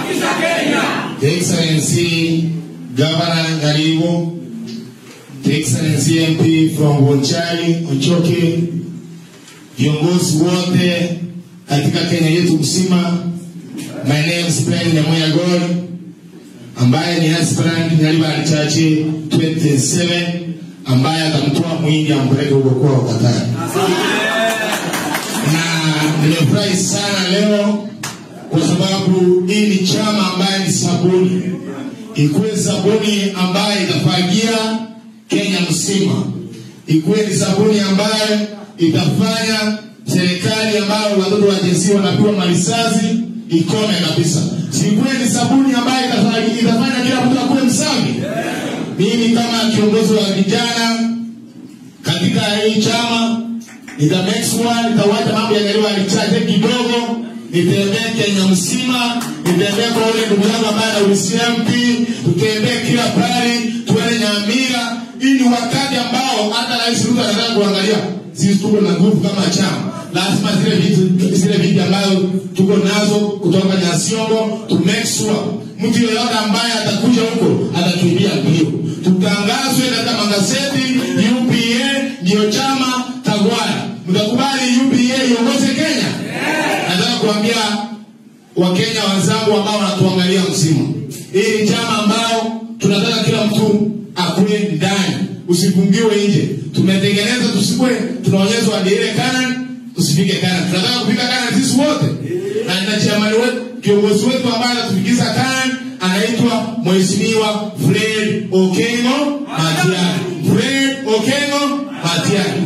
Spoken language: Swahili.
The Excellency Governor Ngaribo, The Excellency MP from Bonchari, Ochoke, viongozi wote katika Kenya yetu mzima. My name is Brian Nyamoya God, ambaye ni aspirant Nyaliba Chache 27, ambaye atamtoa mwingi ampeleke huko kwa Katari. Na nimefurahi sana leo kwa sababu hii ni chama ambaye ni sabuni. Ikuwe sabuni ambaye itafagia Kenya mzima. Ikuwe ni sabuni ambaye itafanya serikali ambayo watoto wa jinsia wanapewa malisazi ikome kabisa. Sikuwe ni sabuni ambaye itafanya kila mtu akuwe msafi. Mimi kama kiongozi wa vijana katika hii chama nitawacha mambo ya Nyaliba Chache kidogo, nitembee Kenya mzima, nitembee kwa ule ndugu yangu ambaye ana UCMP, tutembee kila pale, tuende Nyamira. Hii ni wakati ambao hata Rais Ruto anataka kuangalia sisi tuko na nguvu kama chama. Lazima zile vitu ambazo tuko nazo kutoka Nyasiongo to make sure mtu yoyote ambaye atakuja huko atakimbia mbio. Tutangazwe katika magazeti UPA ndio chama tawala. Mtakubali UPA iongoze Kenya? Nataka kuambia Wakenya wenzangu ambao wanatuangalia mzima, hii ni chama ambao tunataka kila mtu akue ndani, usifungiwe nje. Tumetengeneza tusikwe tunaonyeshwa ile Canaan, tusifike Canaan. Tunataka kufika Canaan sisi wote. Na nina chairman wetu, kiongozi wetu ambaye anatufikisha Canaan, anaitwa Mheshimiwa Fred Okengo Matiang'i. Fred Okengo Matiang'i.